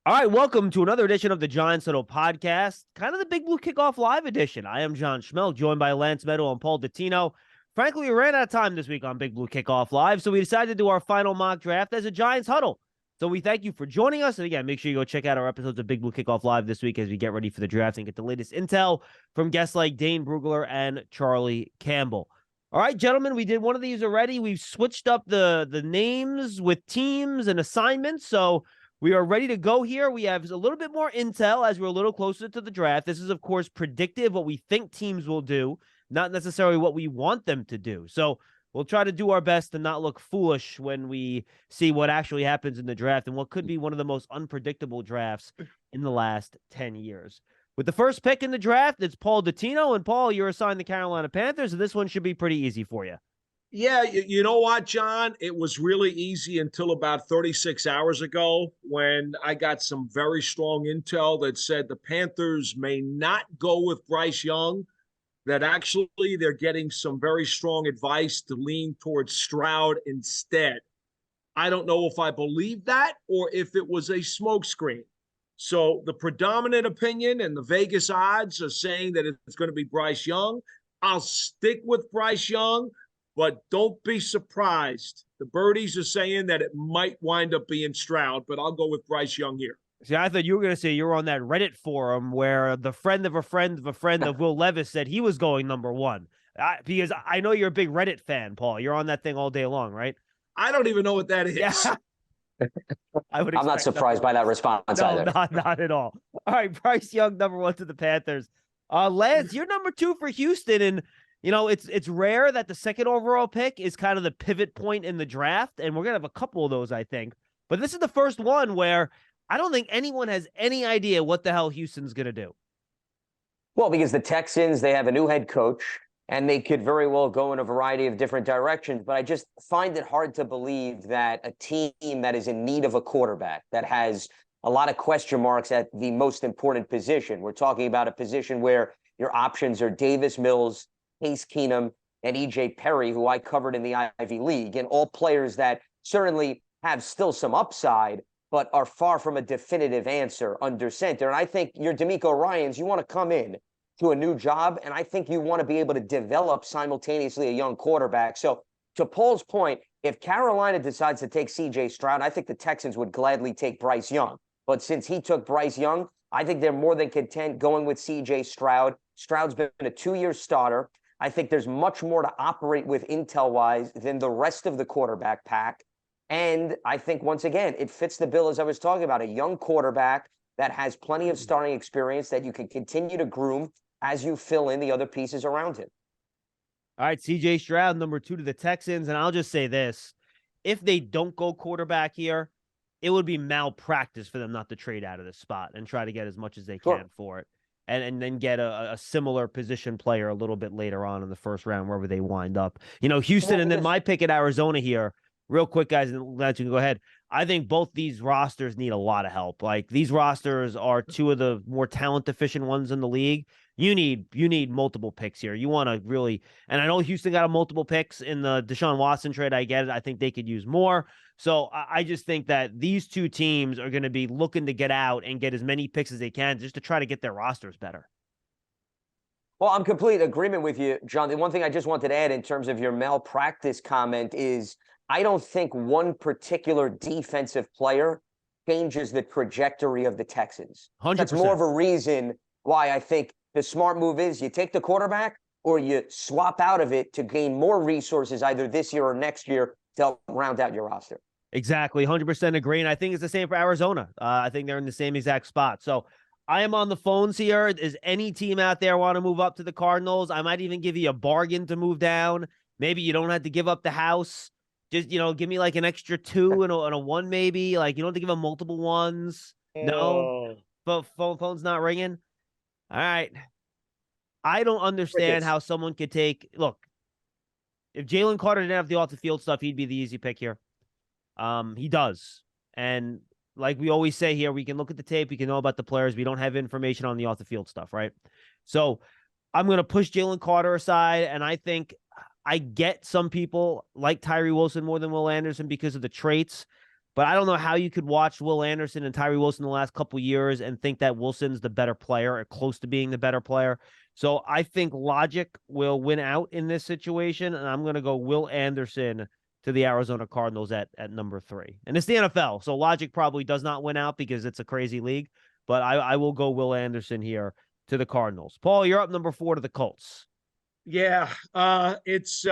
All right, welcome to another edition of the Giants Huddle podcast, kind of the Big Blue Kickoff Live edition. I am John Schmeelk, joined by Lance Medow and Paul Dottino. Frankly, we ran out of time this week on Big Blue Kickoff Live, so we decided to do our final mock draft as a Giants Huddle. So we thank you for joining us. And again, make sure you go check out our episodes of Big Blue Kickoff Live this week as we get ready for the draft and get the latest intel from guests like Dane Brugler and Charlie Campbell. All right, gentlemen, we did one of these already. We've switched up the names with teams and assignments, so we are ready to go here. We have a little bit more intel as we're a little closer to the draft. This is, of course, predictive, what we think teams will do, not necessarily what we want them to do. So we'll try to do our best to not look foolish when we see what actually happens in the draft and what could be one of the most unpredictable drafts in the last 10 years. With the first pick in the draft, it's Paul Dottino. And Paul, you're assigned the Carolina Panthers, and this one should be pretty easy for you. Yeah, you know what, John? It was really easy until about 36 hours ago when I got some very strong intel that said the Panthers may not go with Bryce Young, that actually they're getting some very strong advice to lean towards Stroud instead. I don't know if I believe that or if it was a smokescreen. So the predominant opinion and the Vegas odds are saying that it's going to be Bryce Young. I'll stick with Bryce Young. But don't be surprised. The birdies are saying that it might wind up being Stroud, but I'll go with Bryce Young here. See, I thought you were going to say you were on that Reddit forum where the friend of a friend of a friend of Will Levis said he was going number one. Because I know you're a big Reddit fan, Paul. You're on that thing all day long, right? I don't even know what that is. Yeah. I'm not surprised by that response either. Not at all. All right, Bryce Young, number one to the Panthers. Lance, you're number two for Houston, and you know, it's rare that the second overall pick is kind of the pivot point in the draft, and we're going to have a couple of those, I think. But this is the first one where I don't think anyone has any idea what the hell Houston's going to do. Well, because the Texans, they have a new head coach, and they could very well go in a variety of different directions. But I just find it hard to believe that a team that is in need of a quarterback, that has a lot of question marks at the most important position. We're talking about a position where your options are Davis Mills, Case Keenum, and E.J. Perry, who I covered in the Ivy League, and all players that certainly have still some upside, but are far from a definitive answer under center. And I think your D'Amico Ryans, you want to come in to a new job, and I think you want to be able to develop simultaneously a young quarterback. So to Paul's point, if Carolina decides to take C.J. Stroud, I think the Texans would gladly take Bryce Young. But since he took Bryce Young, I think they're more than content going with C.J. Stroud. Stroud's been a 2-year starter. I think there's much more to operate with intel-wise than the rest of the quarterback pack. And I think, once again, it fits the bill, as I was talking about, a young quarterback that has plenty of starting experience that you can continue to groom as you fill in the other pieces around him. All right, C.J. Stroud, number two to the Texans. And I'll just say this. If they don't go quarterback here, it would be malpractice for them not to trade out of this spot and try to get as much as they can for it. And then get a similar position player a little bit later on in the first round, wherever they wind up. You know, Houston, and then my pick at Arizona here. Real quick, guys, and let you go ahead. I think both these rosters need a lot of help. Like, these rosters are two of the more talent-deficient ones in the league. You need multiple picks here. You want to really, and I know Houston got a multiple picks in the Deshaun Watson trade. I get it. I think they could use more. So I just think that these two teams are going to be looking to get out and get as many picks as they can just to try to get their rosters better. Well, I'm complete agreement with you, John. The one thing I just wanted to add in terms of your malpractice comment is I don't think one particular defensive player changes the trajectory of the Texans. 100%. That's more of a reason why I think the smart move is you take the quarterback or you swap out of it to gain more resources either this year or next year to help round out your roster. Exactly. 100% agree. And I think it's the same for Arizona. I think they're in the same exact spot. So I am on the phones here. Is any team out there want to move up to the Cardinals? I might even give you a bargain to move down. Maybe you don't have to give up the house. Just, you know, give me like an extra 2 and a 1 maybe. Like, you don't have to give them multiple ones. No. But phone's not ringing. All right. I don't understand how someone could take... Look, if Jalen Carter didn't have the off-the-field stuff, he'd be the easy pick here. He does. And like we always say here, we can look at the tape. We can know about the players. We don't have information on the off-the-field stuff, right? So I'm going to push Jalen Carter aside, and I think I get some people like Tyree Wilson more than Will Anderson because of the traits. But I don't know how you could watch Will Anderson and Tyree Wilson the last couple years and think that Wilson's the better player or close to being the better player. So I think logic will win out in this situation, and I'm going to go Will Anderson to the Arizona Cardinals at number 3. And it's the NFL, so logic probably does not win out because it's a crazy league. But I will go Will Anderson here to the Cardinals. Paul, you're up number 4 to the Colts. Yeah, it's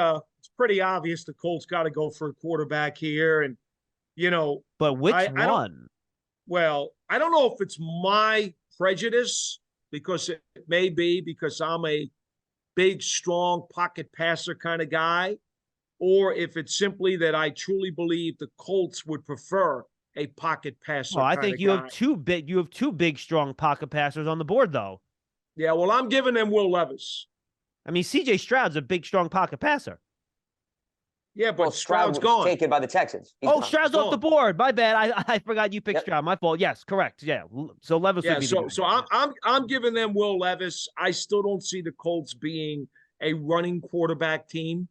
pretty obvious the Colts got to go for a quarterback here, and But which I one? I don't know if it's my prejudice, because it may be because I'm a big, strong pocket passer kind of guy, or if it's simply that I truly believe the Colts would prefer a pocket passer. Well, I think you have two big, strong pocket passers on the board, though. Yeah, well, I'm giving them Will Levis. I mean, C.J. Stroud's a big, strong pocket passer. Yeah, but Stroud's gone. Taken by the Texans. Stroud's off the board. My bad. I forgot you picked Stroud. My fault. Yes, correct. Yeah. So Levis would be the guy. So I'm giving them Will Levis. I still don't see the Colts being a running quarterback team.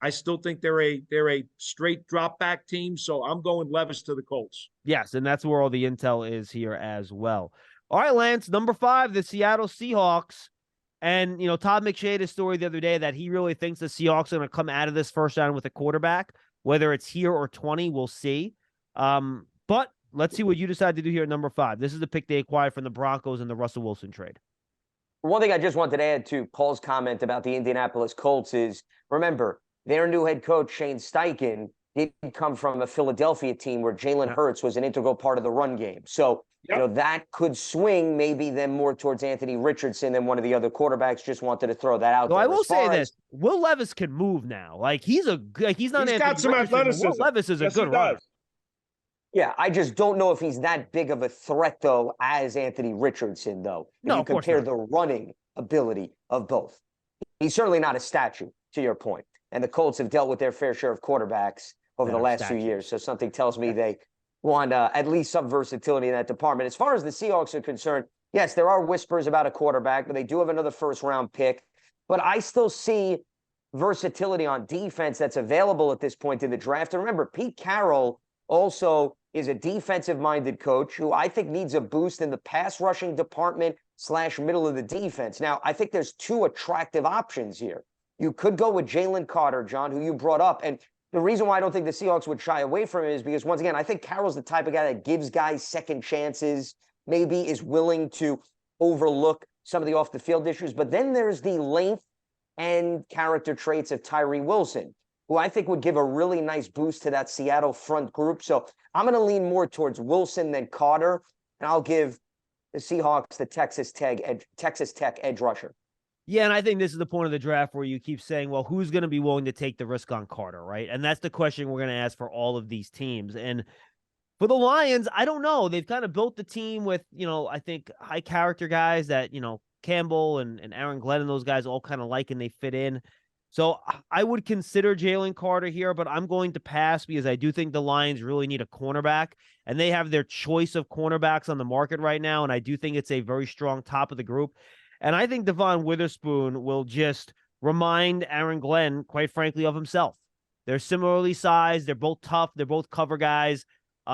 I still think they're a straight drop back team. So I'm going Levis to the Colts. Yes, and that's where all the intel is here as well. All right, Lance, number 5, the Seattle Seahawks. And, Todd McShay had a story the other day that he really thinks the Seahawks are going to come out of this first round with a quarterback. Whether it's here or 20, we'll see. But let's see what you decide to do here at number 5. This is the pick they acquired from the Broncos in the Russell Wilson trade. One thing I just wanted to add to Paul's comment about the Indianapolis Colts is, remember, their new head coach, Shane Steichen, did come from a Philadelphia team where Jalen Hurts was an integral part of the run game. So, that could swing maybe them more towards Anthony Richardson than one of the other quarterbacks. Just wanted to throw that out there. I will say this. Will Levis can move now. He's not Anthony got some Richardson. athleticism. Will Levis is a good runner. Yeah, I just don't know if he's that big of a threat, though, as Anthony Richardson, though. When you compare the running ability of both. He's certainly not a statue, to your point. And the Colts have dealt with their fair share of quarterbacks over the last few years. So something tells me they want at least some versatility in that department. As far as the Seahawks are concerned, yes, there are whispers about a quarterback, but they do have another first-round pick. But I still see versatility on defense that's available at this point in the draft. And remember, Pete Carroll also is a defensive-minded coach who I think needs a boost in the pass-rushing department / middle of the defense. Now, I think there's 2 attractive options here. You could go with Jalen Carter, John, who you brought up. And the reason why I don't think the Seahawks would shy away from him is because, once again, I think Carroll's the type of guy that gives guys second chances, maybe is willing to overlook some of the off-the-field issues. But then there's the length and character traits of Tyree Wilson, who I think would give a really nice boost to that Seattle front group. So I'm going to lean more towards Wilson than Carter, and I'll give the Seahawks the Texas Tech edge rusher. Yeah, and I think this is the point of the draft where you keep saying, well, who's going to be willing to take the risk on Carter, right? And that's the question we're going to ask for all of these teams. And for the Lions, I don't know. They've kind of built the team with, I think high character guys that, Campbell and Aaron Glenn and those guys all kind of like and they fit in. So I would consider Jalen Carter here, but I'm going to pass because I do think the Lions really need a cornerback, and they have their choice of cornerbacks on the market right now, and I do think it's a very strong top of the group. And I think Devon Witherspoon will just remind Aaron Glenn, quite frankly, of himself. They're similarly sized. They're both tough. They're both cover guys.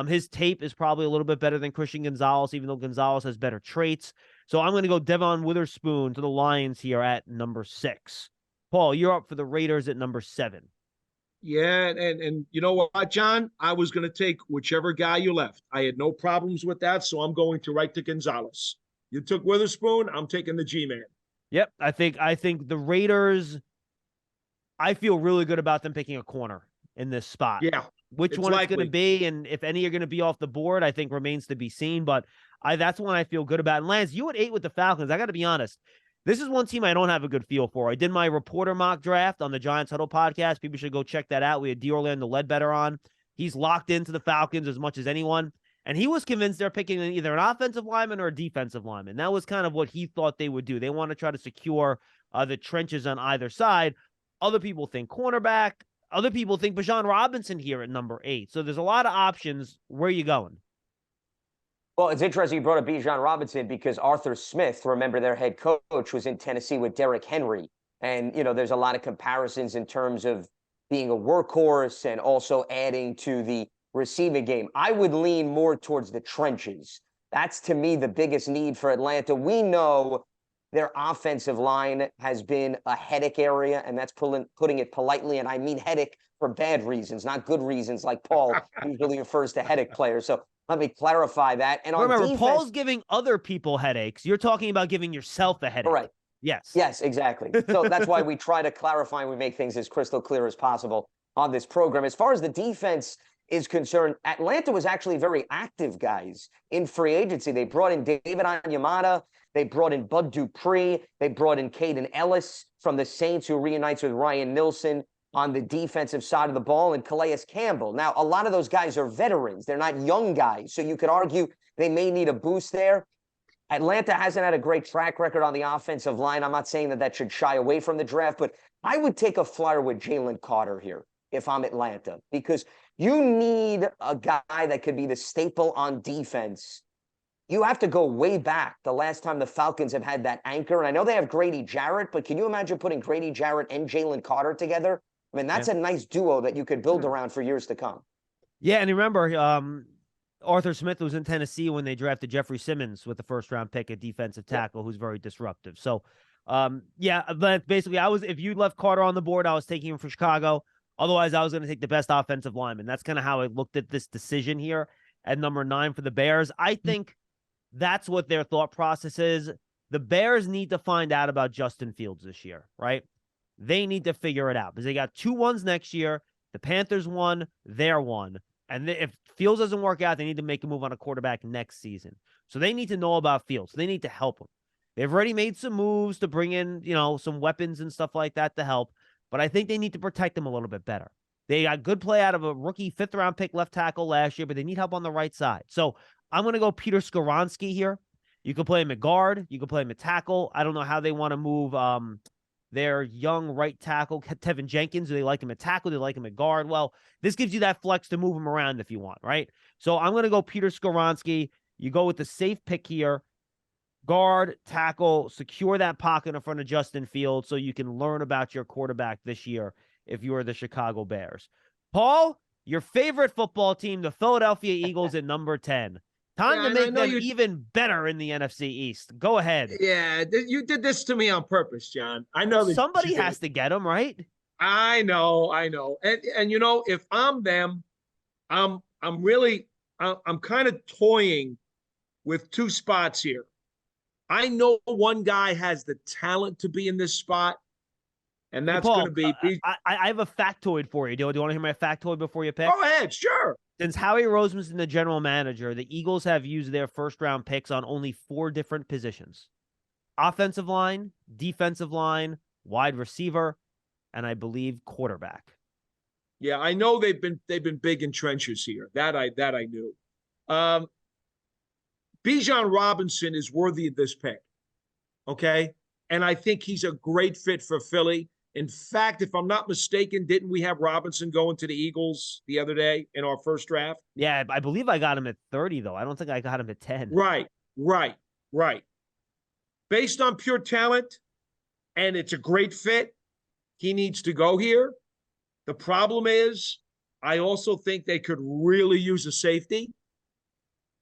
His tape is probably a little bit better than Christian Gonzalez, even though Gonzalez has better traits. So I'm going to go Devon Witherspoon to the Lions here at number 6. Paul, you're up for the Raiders at number 7. Yeah, and you know what, John? I was going to take whichever guy you left. I had no problems with that, so I'm going to Gonzalez. You took Witherspoon. I'm taking the G-Man. Yep, I think the Raiders, I feel really good about them picking a corner in this spot. Yeah. Which one it's going to be, and if any are going to be off the board, I think remains to be seen. But that's one I feel good about. And Lance, you at 8 with the Falcons. I got to be honest. This is one team I don't have a good feel for. I did my reporter mock draft on the Giants Huddle podcast. People should go check that out. We had D'Orlando Ledbetter on. He's locked into the Falcons as much as anyone. And he was convinced they're picking either an offensive lineman or a defensive lineman. That was kind of what he thought they would do. They want to try to secure the trenches on either side. Other people think cornerback. Other people think Bijan Robinson here at number 8. So there's a lot of options. Where are you going? Well, it's interesting you brought up Bijan Robinson because Arthur Smith, remember their head coach, was in Tennessee with Derrick Henry. And, there's a lot of comparisons in terms of being a workhorse and also adding to the receiving game. I would lean more towards the trenches. That's, to me, the biggest need for Atlanta. We know their offensive line has been a headache area, and that's putting it politely, and I mean headache for bad reasons, not good reasons like Paul usually refers to headache players. So let me clarify that. And on remember, defense, Paul's giving other people headaches. You're talking about giving yourself a headache. Correct. Yes. Yes, exactly. So that's why we try to clarify and we make things as crystal clear as possible on this program. As far as the defense is concerned, Atlanta was actually very active, guys, in free agency. They brought in David Onyemata. They brought in Bud Dupree. They brought in Caden Ellis from the Saints, who reunites with Ryan Nilsson on the defensive side of the ball, and Calais Campbell. Now, a lot of those guys are veterans. They're not young guys. So you could argue they may need a boost there. Atlanta hasn't had a great track record on the offensive line. I'm not saying that should shy away from the draft, but I would take a flyer with Jalen Carter here if I'm Atlanta, because you need a guy that could be the staple on defense. You have to go way back the last time the Falcons have had that anchor. And I know they have Grady Jarrett, but can you imagine putting Grady Jarrett and Jalen Carter together? I mean, that's a nice duo that you could build around for years to come. Yeah, and remember, Arthur Smith was in Tennessee when they drafted Jeffrey Simmons with the first-round pick, a defensive tackle who's very disruptive. So, but basically, if you left Carter on the board, I was taking him for Chicago. Otherwise, I was going to take the best offensive lineman. That's kind of how I looked at this decision here at number 9 for the Bears. I think that's what their thought process is. The Bears need to find out about Justin Fields this year, right? They need to figure it out because they got 2 1s next year. The Panthers won, they're one. And if Fields doesn't work out, they need to make a move on a quarterback next season. So they need to know about Fields. They need to help him. They've already made some moves to bring in, some weapons and stuff like that to help. But I think they need to protect him a little bit better. They got good play out of a rookie 5th-round pick left tackle last year, but they need help on the right side. So I'm going to go Peter Skoronski here. You could play him at guard. You could play him at tackle. I don't know how they want to move their young right tackle, Tevin Jenkins. Do they like him at tackle? Do they like him at guard? Well, this gives you that flex to move him around if you want, right? So I'm going to go Peter Skoronski. You go with the safe pick here. Guard, tackle, secure that pocket in front of Justin Fields so you can learn about your quarterback this year if you are the Chicago Bears. Paul, your favorite football team, the Philadelphia Eagles at number 10. Time to make them even better in the NFC East. Go ahead. Yeah, you did this to me on purpose, John. I know that somebody has to get them, right? I know. And if I'm them, I'm kind of toying with 2 spots here. I know one guy has the talent to be in this spot, and that's going to be. I have a factoid for you. Do you want to hear my factoid before you pick? Go ahead, sure. Since Howie Roseman's the general manager, the Eagles have used their first-round picks on only 4 different positions: offensive line, defensive line, wide receiver, and I believe quarterback. Yeah, I know they've been big in trenches here. That I knew. Bijan Robinson is worthy of this pick, okay? And I think he's a great fit for Philly. In fact, if I'm not mistaken, didn't we have Robinson going to the Eagles the other day in our first draft? Yeah, I believe I got him at 30, though. I don't think I got him at 10. Right. Based on pure talent, and it's a great fit, he needs to go here. The problem is, I also think they could really use a safety.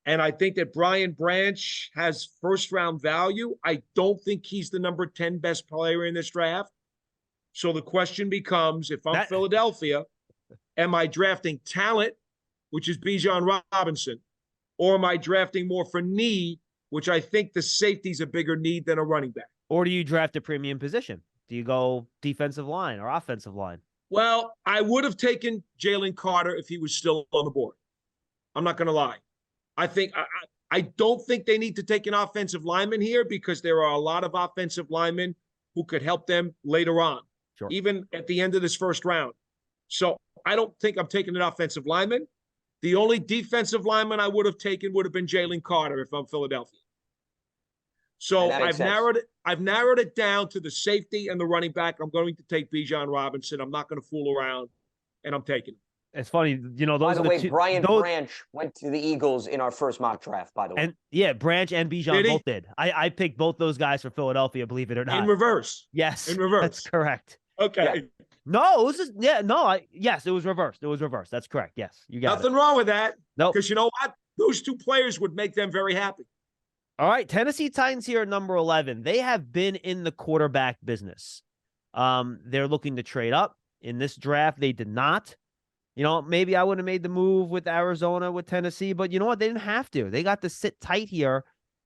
And I think that Brian Branch has first-round value. I don't think he's the number 10 best player in this draft. So the question becomes, if I'm Philadelphia, am I drafting talent, which is Bijan Robinson, or am I drafting more for need, which I think the safety's a bigger need than a running back? Or do you draft a premium position? Do you go defensive line or offensive line? Well, I would have taken Jalen Carter if he was still on the board. I'm not going to lie. I don't think they need to take an offensive lineman here because there are a lot of offensive linemen who could help them later on, even at the end of this first round. So I don't think I'm taking an offensive lineman. The only defensive lineman I would have taken would have been Jalen Carter if I'm Philadelphia. So I've narrowed it down to the safety and the running back. I'm going to take Bijan Robinson. I'm not going to fool around, and I'm taking him. It's funny, those by the way, two, Brian Branch went to the Eagles in our first mock draft, by the way. And yeah, Branch and Bijan both did. I picked both those guys for Philadelphia, believe it or not. In reverse. Yes. In reverse. That's correct. Okay. Yeah. No, this is yes, it was reversed. It was reversed. That's correct. Yes, you got Nothing wrong with that. Nope. Because you know what? Those two players would make them very happy. All right, Tennessee Titans here at number 11. They have been in the quarterback business. They're looking to trade up. In this draft, they did not. You know, maybe I would have made the move with Arizona, with Tennessee, but you know what? They didn't have to. They got to sit tight here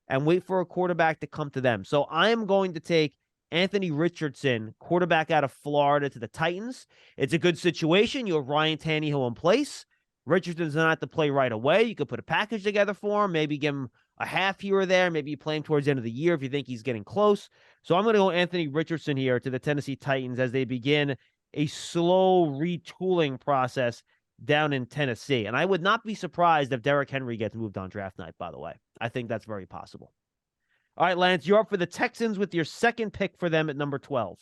and wait for a quarterback to come to them. So I am going to take Anthony Richardson, quarterback out of Florida, to the Titans. It's a good situation. You have Ryan Tannehill in place. Richardson does not have to play right away. You could put a package together for him, maybe give him a half here or there. Maybe you play him towards the end of the year if you think he's getting close. So I'm going to go Anthony Richardson here to the Tennessee Titans as they begin a slow retooling process down in Tennessee. And I would not be surprised if Derrick Henry gets moved on draft night, by the way. I think that's very possible. All right, Lance, you're up for the Texans with your second pick for them at number 12.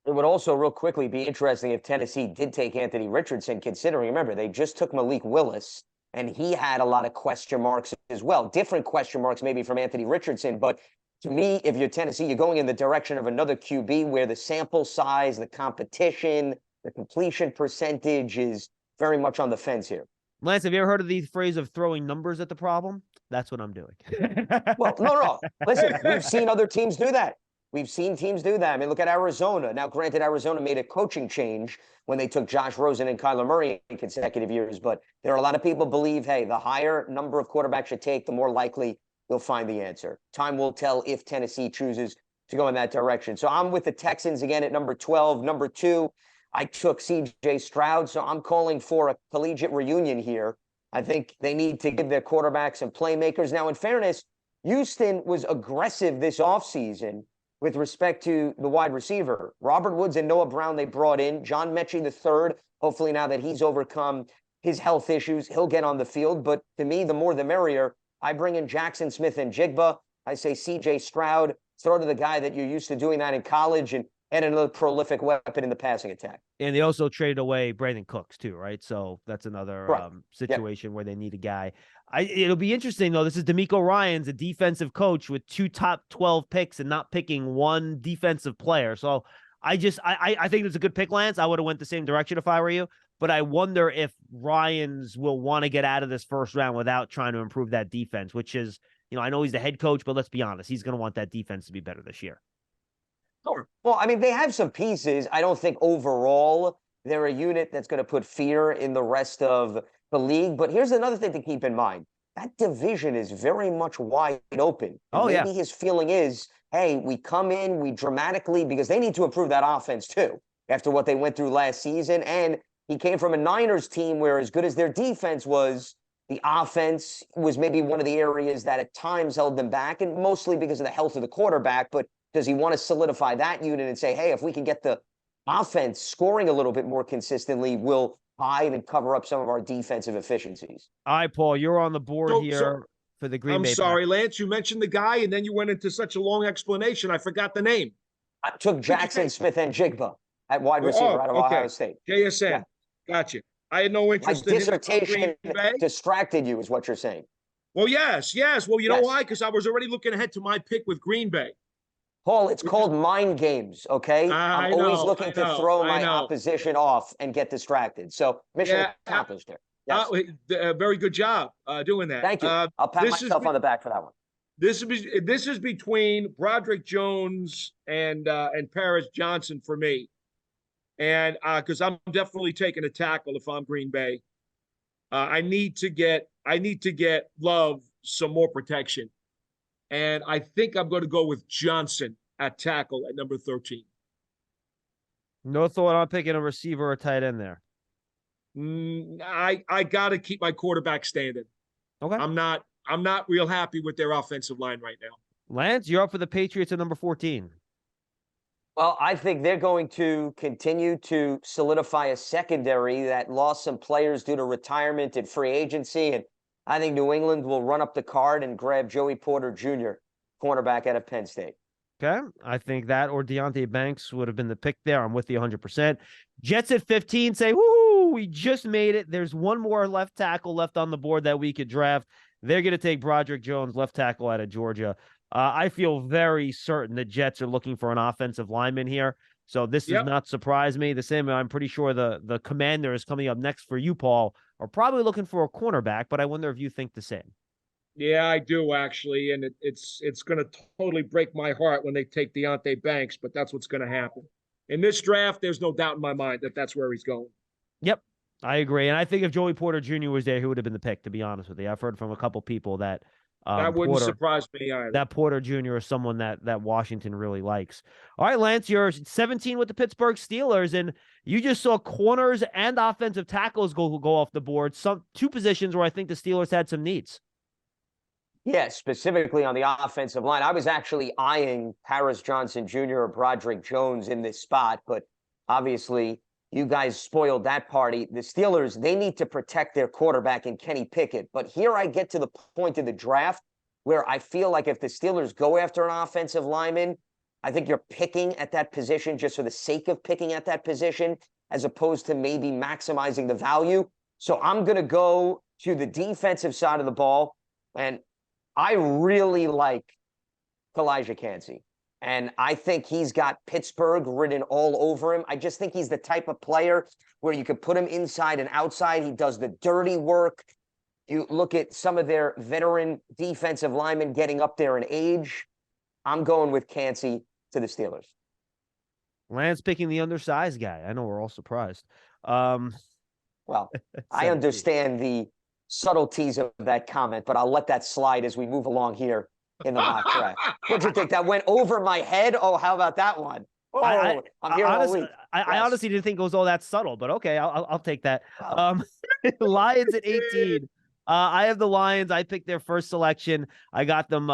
It would also real quickly be interesting if Tennessee did take Anthony Richardson, considering, remember, they just took Malik Willis, and he had a lot of question marks as well. Different question marks maybe from Anthony Richardson, but to me, if you're Tennessee, you're going in the direction of another QB where the sample size, the competition, the completion percentage is very much on the fence here. Lance, have you ever heard of the phrase of throwing numbers at the problem? That's what I'm doing. Well, no. Listen, we've seen other teams do that. We've seen teams do that. I mean, look at Arizona. Now, granted, Arizona made a coaching change when they took Josh Rosen and Kyler Murray in consecutive years, but there are a lot of people believe, hey, the higher number of quarterbacks you take, the more likely you'll find the answer. Time will tell if Tennessee chooses to go in that direction. So I'm with the Texans again at number 12. Number 2, I took C.J. Stroud, so I'm calling for a collegiate reunion here. I think they need to give their quarterbacks some playmakers. Now, in fairness, Houston was aggressive this offseason with respect to the wide receiver. Robert Woods and Noah Brown they brought in. John Mechie III, hopefully now that he's overcome his health issues, he'll get on the field. But to me, the more the merrier. I bring in Jackson Smith and Jigba. I say C.J. Stroud, throw to the guy that you're used to doing that in college and another prolific weapon in the passing attack. And they also traded away Brandon Cooks too, right? So that's another situation where they need a guy. It'll be interesting, though. This is D'Amico Ryans, a defensive coach with 2 top 12 picks and not picking one defensive player. So I think it's a good pick, Lance. I would have went the same direction if I were you. But I wonder if Ryans will want to get out of this first round without trying to improve that defense, which is, you know, I know he's the head coach, but let's be honest, he's going to want that defense to be better this year. Sure. Well, I mean, they have some pieces. I don't think overall they're a unit that's going to put fear in the rest of the league. But here's another thing to keep in mind. That division is very much wide open. And maybe his feeling is, hey, we come in, we dramatically, because they need to improve that offense too, after what they went through last season. And he came from a Niners team where, as good as their defense was, the offense was maybe one of the areas that at times held them back, and mostly because of the health of the quarterback. But does he want to solidify that unit and say, hey, if we can get the offense scoring a little bit more consistently, we'll hide and cover up some of our defensive efficiencies? All right, Paul, you're on the board here for the Green Bay. I'm sorry, Lance, you mentioned the guy, and then you went into such a long explanation. I forgot the name. I took Jackson Smith and Jigba at wide receiver out of Ohio State. JSN. Yeah. Gotcha. I had no interest in dissertation distracted you, is what you're saying. Well, yes. Well, you know why? Because I was already looking ahead to my pick with Green Bay. Paul, it's called mind games, okay? I'm always looking to throw my opposition off and get distracted. So mission accomplished there. Yes. Very good job doing that. Thank you. I'll pat myself on the back for that one. This is between Broderick Jones and Paris Johnson for me. And because I'm definitely taking a tackle if I'm Green Bay. I need to get Love some more protection. And I think I'm going to go with Johnson at tackle at number 13. No thought on picking a receiver or tight end there. I got to keep my quarterback standing. Okay. I'm not real happy with their offensive line right now. Lance, you're up for the Patriots at number 14. Well, I think they're going to continue to solidify a secondary that lost some players due to retirement and free agency. And I think New England will run up the card and grab Joey Porter Jr., cornerback out of Penn State. Okay. I think that or Deonte Banks would have been the pick there. I'm with you 100%. Jets at 15 say, woo, we just made it. There's one more left tackle left on the board that we could draft. They're going to take Broderick Jones, left tackle out of Georgia. I feel very certain the Jets are looking for an offensive lineman here. So this does Yep. not surprise me. The same, I'm pretty sure the Commanders coming up next for you, Paul, are probably looking for a cornerback, but I wonder if you think the same. Yeah, I do actually, and it's going to totally break my heart when they take Deonte Banks, but that's what's going to happen in this draft. There's no doubt in my mind that that's where he's going. Yep, I agree, and I think if Joey Porter Jr. was there, he would have been the pick. To be honest with you, I've heard from a couple people that That wouldn't surprise me either. That Porter Jr. is someone that Washington really likes. All right, Lance, you're 17 with the Pittsburgh Steelers, and you just saw corners and offensive tackles go off the board. Two positions where I think the Steelers had some needs. Yeah, specifically on the offensive line. I was actually eyeing Paris Johnson Jr. or Broderick Jones in this spot, but obviously you guys spoiled that party. The Steelers, they need to protect their quarterback in Kenny Pickett. But here I get to the point of the draft where I feel like if the Steelers go after an offensive lineman, I think you're picking at that position just for the sake of picking at that position, as opposed to maybe maximizing the value. So I'm going to go to the defensive side of the ball, and I really like Elijah Cansey. And I think he's got Pittsburgh written all over him. I just think he's the type of player where you could put him inside and outside. He does the dirty work. You look at some of their veteran defensive linemen getting up there in age. I'm going with Cansey to the Steelers. Lance picking the undersized guy. I know we're all surprised. Well, I understand the subtleties of that comment, but I'll let that slide as we move along here in the mock draft. What'd you think? That went over my head? Oh, how about that one? Oh, I'm here all week. I honestly didn't think it was all that subtle, but okay, I'll take that. Lions at 18. I have the Lions. I picked their first selection. I got them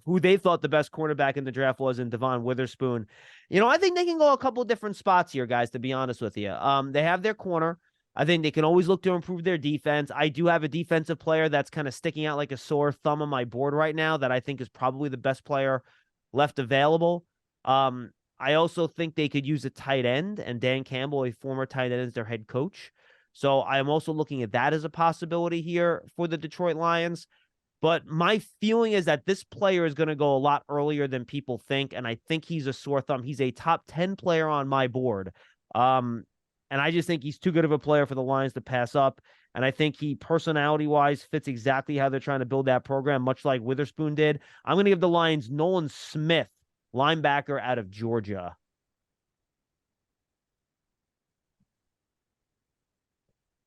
who they thought the best cornerback in the draft was in Devon Witherspoon. You know, I think they can go a couple of different spots here, guys, to be honest with you. They have their corner. I think they can always look to improve their defense. I do have a defensive player that's kind of sticking out like a sore thumb on my board right now that I think is probably the best player left available. I also think they could use a tight end, and Dan Campbell, a former tight end, is their head coach. So I am also looking at that as a possibility here for the Detroit Lions. But my feeling is that this player is going to go a lot earlier than people think, and I think he's a sore thumb. He's a top 10 player on my board. And I just think he's too good of a player for the Lions to pass up. And I think he, personality-wise, fits exactly how they're trying to build that program, much like Witherspoon did. I'm going to give the Lions Nolan Smith, linebacker out of Georgia.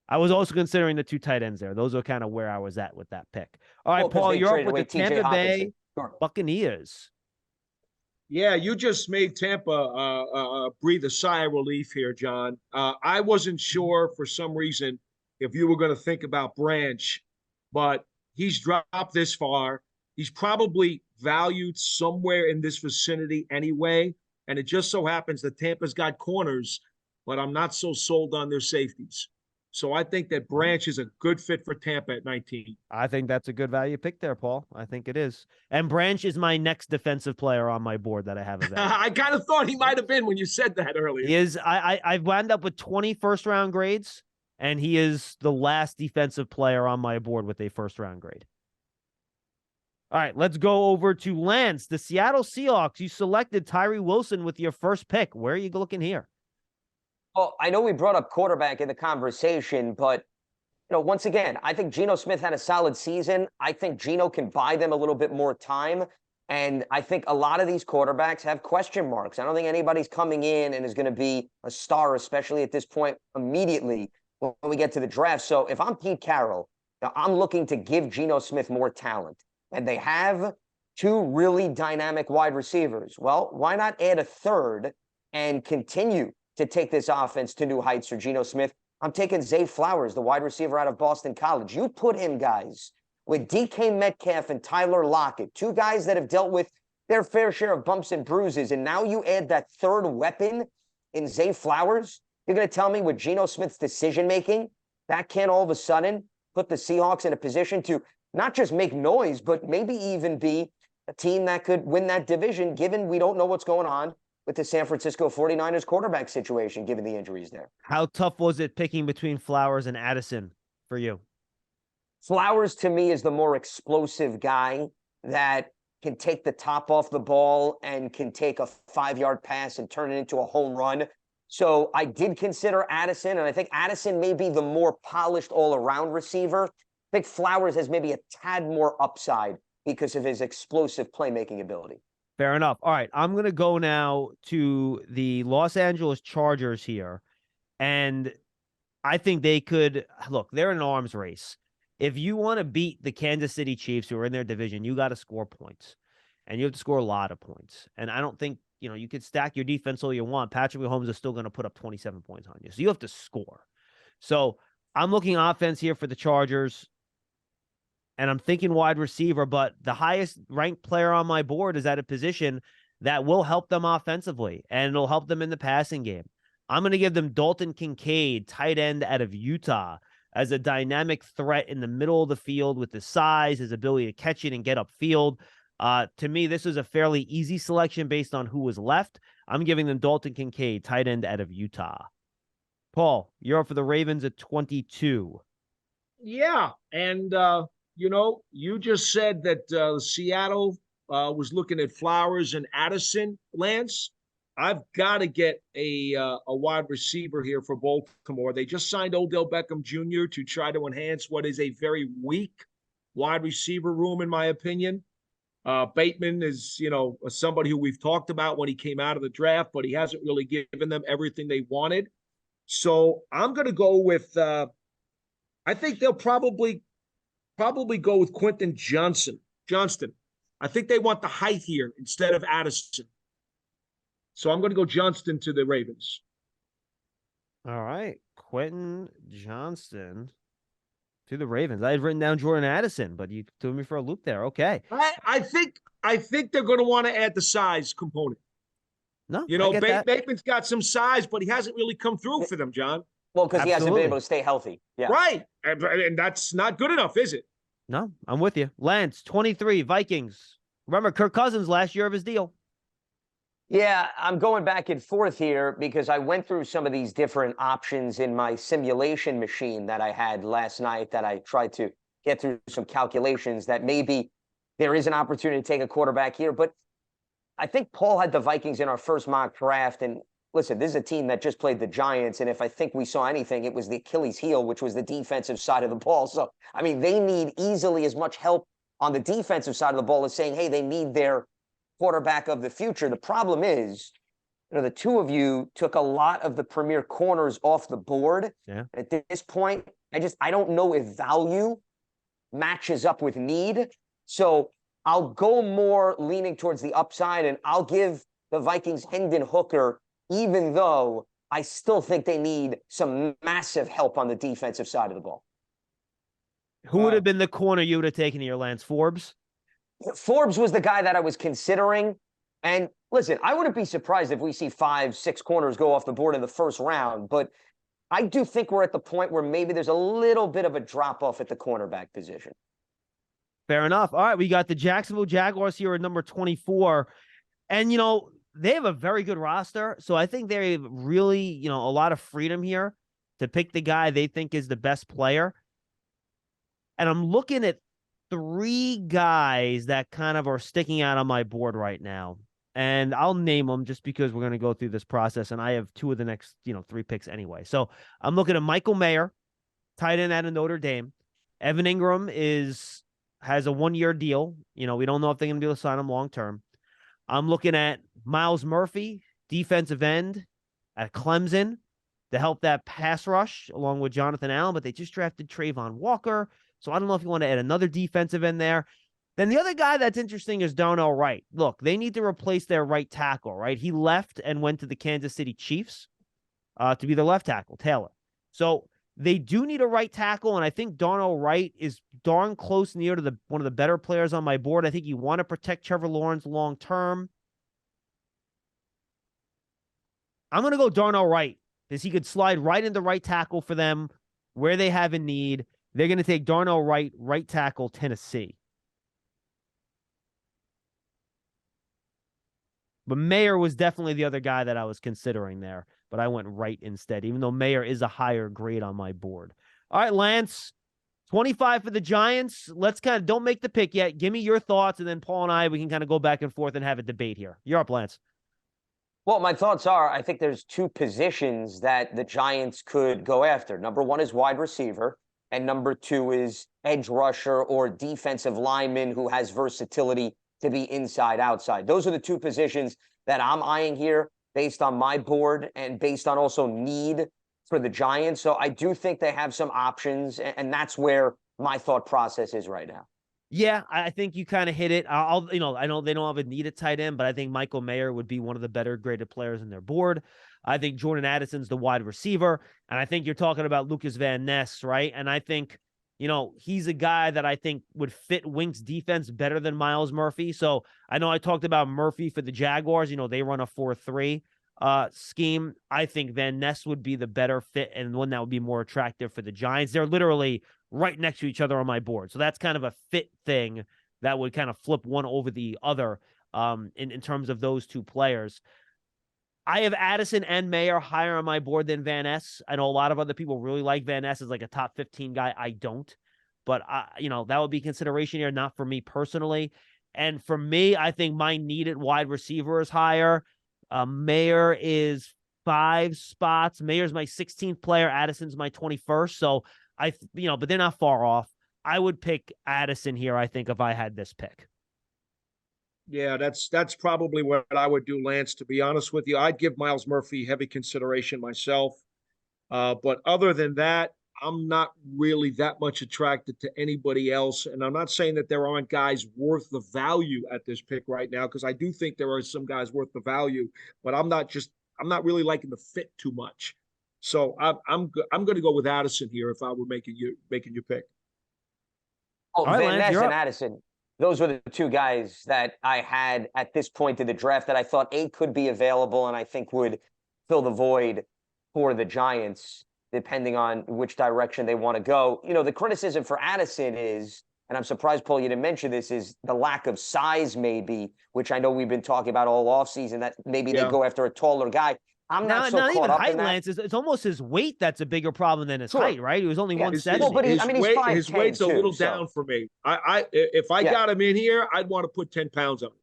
I was also considering the two tight ends there. Those are kind of where I was at with that pick. All right, Paul, you're up with the Tampa Bay Buccaneers. Yeah, you just made Tampa breathe a sigh of relief here, John. I wasn't sure for some reason if you were going to think about Branch, but he's dropped this far. He's probably valued somewhere in this vicinity anyway, and it just so happens that Tampa's got corners, but I'm not so sold on their safeties. So I think that Branch is a good fit for Tampa at 19. I think that's a good value pick there, Paul. I think it is. And Branch is my next defensive player on my board that I have available. I kind of thought he might have been when you said that earlier. He is. I've wound up with 20 first-round grades, and he is the last defensive player on my board with a first-round grade. All right, let's go over to Lance, the Seattle Seahawks. You selected Tyree Wilson with your first pick. Where are you looking here? Well, I know we brought up quarterback in the conversation, but once again, I think Geno Smith had a solid season. I think Geno can buy them a little bit more time. And I think a lot of these quarterbacks have question marks. I don't think anybody's coming in and is going to be a star, especially at this point immediately when we get to the draft. So if I'm Pete Carroll, I'm looking to give Geno Smith more talent. And they have two really dynamic wide receivers. Well, why not add a third and continue to take this offense to new heights for Geno Smith? I'm taking Zay Flowers, the wide receiver out of Boston College. You put him, guys, with DK Metcalf and Tyler Lockett, two guys that have dealt with their fair share of bumps and bruises, and now you add that third weapon in Zay Flowers. You're going to tell me with Geno Smith's decision-making, that can all of a sudden put the Seahawks in a position to not just make noise, but maybe even be a team that could win that division, given we don't know what's going on with the San Francisco 49ers quarterback situation, given the injuries there. How tough was it picking between Flowers and Addison for you? Flowers, to me, is the more explosive guy that can take the top off the ball and can take a 5-yard pass and turn it into a home run. So I did consider Addison, and I think Addison may be the more polished all-around receiver. I think Flowers has maybe a tad more upside because of his explosive playmaking ability. Fair enough. All right, I'm going to go now to the Los Angeles Chargers here, and I think they could look. They're in an arms race. If you want to beat the Kansas City Chiefs, who are in their division, you got to score points, and you have to score a lot of points. And I don't think you could stack your defense all you want. Patrick Mahomes is still going to put up 27 points on you, so you have to score. So I'm looking offense here for the Chargers. And I'm thinking wide receiver, but the highest ranked player on my board is at a position that will help them offensively, and it'll help them in the passing game. I'm going to give them Dalton Kincaid, tight end out of Utah, as a dynamic threat in the middle of the field with his size, his ability to catch it and get upfield. To me, this is a fairly easy selection based on who was left. I'm giving them Dalton Kincaid, tight end out of Utah. Paul, you're up for the Ravens at 22. Yeah, and you just said that Seattle was looking at Flowers and Addison. Lance, I've got to get a wide receiver here for Baltimore. They just signed Odell Beckham Jr. to try to enhance what is a very weak wide receiver room, in my opinion. Bateman is, somebody who we've talked about when he came out of the draft, but he hasn't really given them everything they wanted. So I'm going to go with, I think they'll probably go with Quentin Johnston. I think they want the height here instead of Addison. So I'm going to go Johnston to the Ravens. All right. Quentin Johnston to the Ravens. I had written down Jordan Addison, but you threw me for a loop there. Okay. I think they're going to want to add the size component. No, Bateman's got some size, but he hasn't really come through for them, John. Well, because he hasn't been able to stay healthy. Yeah. Right. And that's not good enough, is it? No, I'm with you. Lance, 23, Vikings. Remember Kirk Cousins last year of his deal. Yeah, I'm going back and forth here because I went through some of these different options in my simulation machine that I had last night that I tried to get through some calculations that maybe there is an opportunity to take a quarterback here. But I think Paul had the Vikings in our first mock draft. And listen, this is a team that just played the Giants. And if I think we saw anything, it was the Achilles heel, which was the defensive side of the ball. So, I mean, they need easily as much help on the defensive side of the ball as saying, hey, they need their quarterback of the future. The problem is, the two of you took a lot of the premier corners off the board. Yeah. At this point, I don't know if value matches up with need. So I'll go more leaning towards the upside, and I'll give the Vikings Hendon Hooker, even though I still think they need some massive help on the defensive side of the ball. Who would have been the corner you would have taken here, Lance? Forbes? Forbes was the guy that I was considering. And listen, I wouldn't be surprised if we see 5-6 corners go off the board in the first round. But I do think we're at the point where maybe there's a little bit of a drop-off at the cornerback position. Fair enough. All right, we got the Jacksonville Jaguars here at number 24. And, they have a very good roster. So I think they have really, a lot of freedom here to pick the guy they think is the best player. And I'm looking at 3 guys that kind of are sticking out on my board right now. And I'll name them just because we're going to go through this process. And I have 2 of the next, 3 picks anyway. So I'm looking at Michael Mayer, tight end out of Notre Dame. Evan Ingram has a 1-year deal. We don't know if they're going to be able to sign him long-term. I'm looking at Miles Murphy, defensive end at Clemson, to help that pass rush along with Jonathan Allen, but they just drafted Trayvon Walker. So I don't know if you want to add another defensive end there. Then the other guy that's interesting is Darnell Wright. Look, they need to replace their right tackle, right? He left and went to the Kansas City Chiefs to be their left tackle, Taylor. So they do need a right tackle, and I think Darnell Wright is darn close near to one of the better players on my board. I think you want to protect Trevor Lawrence long term. I'm going to go Darnell Wright because he could slide right into right tackle for them where they have a need. They're going to take Darnell Wright, right tackle, Tennessee. But Mayer was definitely the other guy that I was considering there, but I went Wright instead, even though Mayer is a higher grade on my board. All right, Lance, 25 for the Giants. Let's don't make the pick yet. Give me your thoughts, and then Paul and we can kind of go back and forth and have a debate here. You're up, Lance. Well, my thoughts are, I think there's two positions that the Giants could go after. Number one is wide receiver, and number two is edge rusher or defensive lineman who has versatility to be inside, outside. Those are the two positions that I'm eyeing here based on my board and based on also need for the Giants. So I do think they have some options, and that's where my thought process is right now. Yeah, I think you kind of hit it. I know they don't have a need at tight end, but I think Michael Mayer would be one of the better graded players in their board. I think Jordan Addison's the wide receiver, and I think you're talking about Lucas Van Ness, right? And I think, he's a guy that I think would fit Wink's defense better than Myles Murphy. So I know I talked about Murphy for the Jaguars. They run a 4-3 scheme. I think Van Ness would be the better fit and one that would be more attractive for the Giants. They're literally right next to each other on my board. So that's kind of a fit thing that would kind of flip one over the other in terms of those two players. I have Addison and Mayer higher on my board than Van Ness. I know a lot of other people really like Van Ness as like a top 15 guy. I don't. But, that would be consideration here, not for me personally. And for me, I think my needed wide receiver is higher. Mayer is 5 spots. Mayer's my 16th player. Addison's my 21st. So but they're not far off. I would pick Addison here, I think, if I had this pick. Yeah, that's probably what I would do, Lance, to be honest with you. I'd give Myles Murphy heavy consideration myself. But other than that, I'm not really that much attracted to anybody else. And I'm not saying that there aren't guys worth the value at this pick right now, because I do think there are some guys worth the value, but I'm not really liking the fit too much. So I'm going to go with Addison here if I were making your pick. Oh, right, Van Lance, Ness and Addison, those were the two guys that I had at this point in the draft that I thought could be available and I think would fill the void for the Giants, depending on which direction they want to go. The criticism for Addison is, and I'm surprised, Paul, you didn't mention this, is the lack of size maybe, which I know we've been talking about all offseason, that maybe they go after a taller guy. I'm not so caught up in that. Lance, it's almost his weight that's a bigger problem than his height, right? He was only 170. Well, but he's 5'10" his weight's a little down for me. If I got him in here, I'd want to put 10 pounds on him.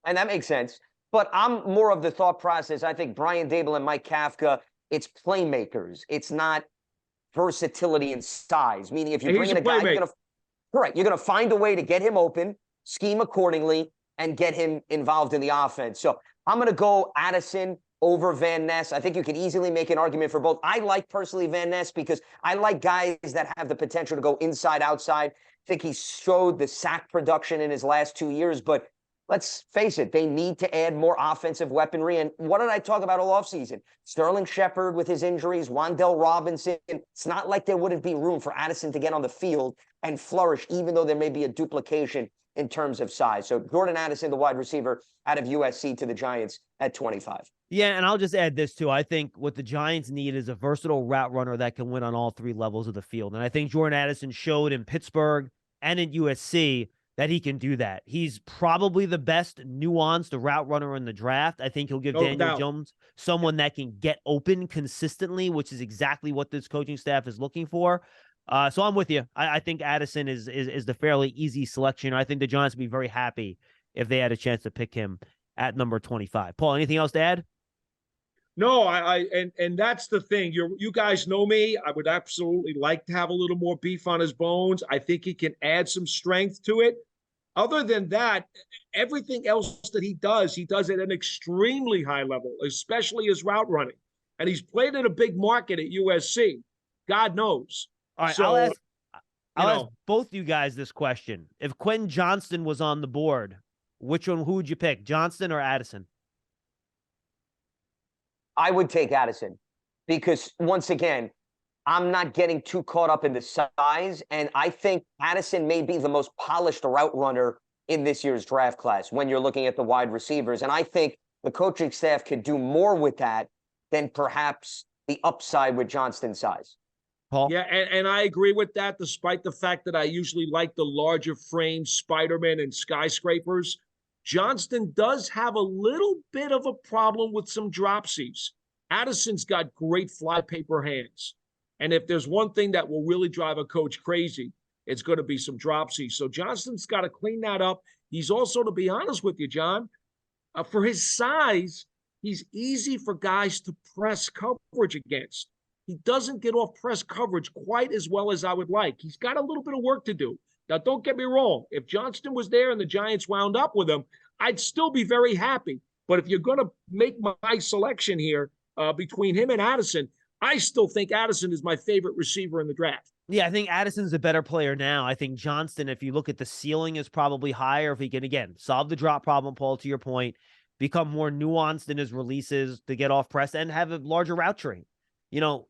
And that makes sense. But I'm more of the thought process. I think Brian Dable and Mike Kafka, it's playmakers. It's not versatility and size. Meaning if you bring in a guy, you're going to find a way to get him open, scheme accordingly, and get him involved in the offense. So I'm going to go Addison over Van Ness. I think you could easily make an argument for both. I like personally Van Ness because I like guys that have the potential to go inside, outside. I think he showed the sack production in his last 2 years, but let's face it, they need to add more offensive weaponry. And what did I talk about all offseason? Sterling Shepard with his injuries, Wan'Dale Robinson. It's not like there wouldn't be room for Addison to get on the field and flourish, even though there may be a duplication in terms of size. So Jordan Addison, the wide receiver out of USC, to the Giants at 25. Yeah, and I'll just add this too. I think what the Giants need is a versatile route runner that can win on all 3 levels of the field. And I think Jordan Addison showed in Pittsburgh and in USC that he can do that. He's probably the best nuanced route runner in the draft. I think he'll give Daniel Jones someone that can get open consistently, which is exactly what this coaching staff is looking for. So I'm with you. I think Addison is the fairly easy selection. I think the Giants would be very happy if they had a chance to pick him at number 25. Paul, anything else to add? No, and that's the thing. You guys know me. I would absolutely like to have a little more beef on his bones. I think he can add some strength to it. Other than that, everything else that he does at an extremely high level, especially his route running. And he's played in a big market at USC. God knows. All right, so, I'll ask both you guys this question. If Quentin Johnston was on the board, who would you pick, Johnston or Addison? I would take Addison because, once again, I'm not getting too caught up in the size, and I think Addison may be the most polished route runner in this year's draft class when you're looking at the wide receivers. And I think the coaching staff could do more with that than perhaps the upside with Johnston's size. Paul? Yeah, and I agree with that, despite the fact that I usually like the larger frame Spider-Man and skyscrapers. Johnston does have a little bit of a problem with some dropsies. Addison's got great flypaper hands. And if there's one thing that will really drive a coach crazy, it's going to be some dropsies. So Johnston's got to clean that up. He's also, to be honest with you, John, for his size, he's easy for guys to press coverage against. He doesn't get off press coverage quite as well as I would like. He's got a little bit of work to do. Now, don't get me wrong. If Johnston was there and the Giants wound up with him, I'd still be very happy. But if you're going to make my selection here between him and Addison, I still think Addison is my favorite receiver in the draft. Yeah, I think Addison's a better player now. I think Johnston, if you look at the ceiling, is probably higher if he can, again, solve the drop problem, Paul, to your point, become more nuanced in his releases to get off press and have a larger route tree. You know,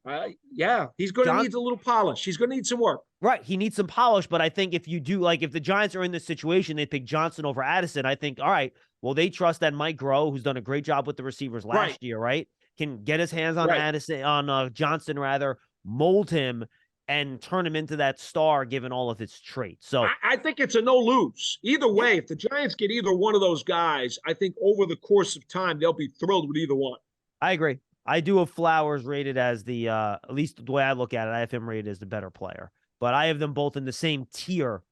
yeah, he's going to need a little polish. He's going to need some work. Right. He needs some polish, but I think if you do, like, if the Giants are in this situation, they pick Johnston over Addison. I think, all right, well, they trust that Mike Groh, who's done a great job with the receivers last year, right, can get his hands on Addison, on Johnston, rather, mold him and turn him into that star given all of his traits. So I think it's a no lose. Either way, if the Giants get either one of those guys, I think over the course of time, they'll be thrilled with either one. I agree. I do have Flowers rated as the, at least the way I look at it, I have him rated as the better player. But I have them both in the same tier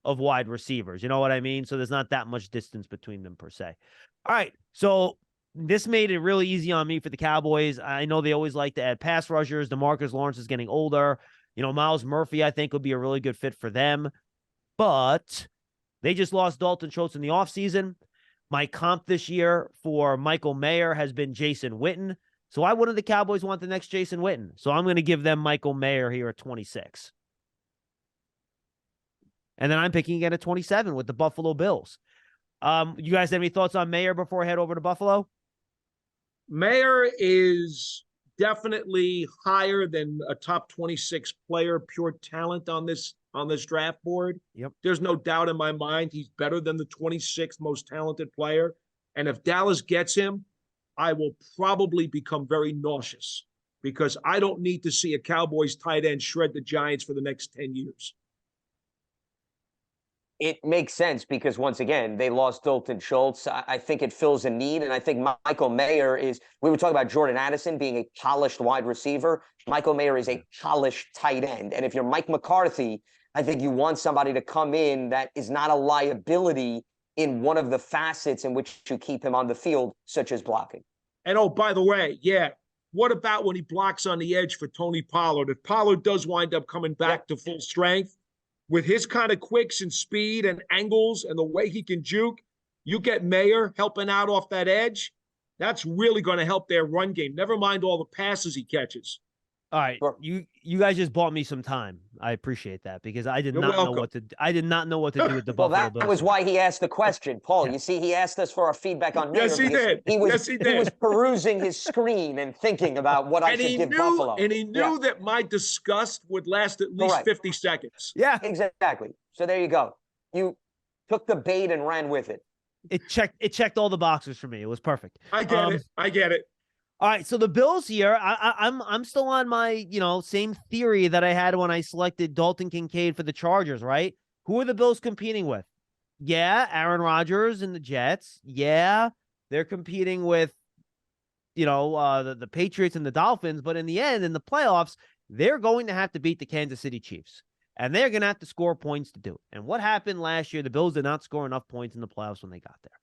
of wide receivers. You know what I mean? So there's not that much distance between them per se. All right. So this made it really easy on me for the Cowboys. I know they always like to add pass rushers. DeMarcus Lawrence is getting older. You know, Miles Murphy, I think, would be a really good fit for them. But they just lost Dalton Schultz in the offseason. My comp this year for Michael Mayer has been Jason Witten. So why wouldn't the Cowboys want the next Jason Witten? So I'm going to give them Michael Mayer here at 26. And then I'm picking again at 27 with the Buffalo Bills. You guys have any thoughts on Mayer before I head over to Buffalo? Mayer is definitely higher than a top 26 player, pure talent on this draft board. Yep. There's no doubt in my mind he's better than the 26th most talented player. And if Dallas gets him, I will probably become very nauseous because I don't need to see a Cowboys tight end shred the Giants for the next 10 years. It makes sense because, once again, they lost Dalton Schultz. I think it fills a need, and I think Michael Mayer is – we were talking about Jordan Addison being a polished wide receiver. Michael Mayer is a polished tight end. And if you're Mike McCarthy, I think you want somebody to come in that is not a liability in one of the facets in which you keep him on the field, such as blocking. And, oh, by the way, what about when he blocks on the edge for Tony Pollard? If Pollard does wind up coming back to full strength, with his kind of quicks and speed and angles and the way he can juke, you get Mayer helping out off that edge. That's really going to help their run game. Never mind all the passes he catches. All right, you guys just bought me some time. I appreciate that because I did not know what to. I did not know what to do with the Buffalo Bills. Well, that was why he asked the question, Paul. You see, he asked us for our feedback on Mayer. Yes, he did. He was perusing his screen and thinking about what I should give Buffalo. And he knew that my disgust would last at least 50 seconds. Yeah, exactly. So there you go. You took the bait and ran with it. It checked all the boxes for me. It was perfect. I get it. All right, so the Bills here, I'm still on my, same theory that I had when I selected Dalton Kincaid for the Chargers, right? Who are the Bills competing with? Yeah, Aaron Rodgers and the Jets. Yeah, they're competing with, the Patriots and the Dolphins. But in the end, in the playoffs, they're going to have to beat the Kansas City Chiefs. And they're going to have to score points to do it. And what happened last year, the Bills did not score enough points in the playoffs when they got there.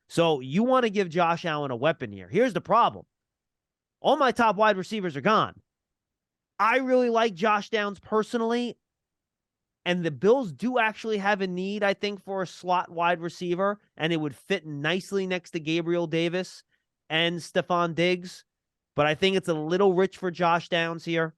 So you want to give Josh Allen a weapon here. Here's the problem. All my top wide receivers are gone. I really like Josh Downs personally, and the Bills do actually have a need, I think, for a slot wide receiver, and it would fit nicely next to Gabriel Davis and Stephon Diggs, but I think it's a little rich for Josh Downs here.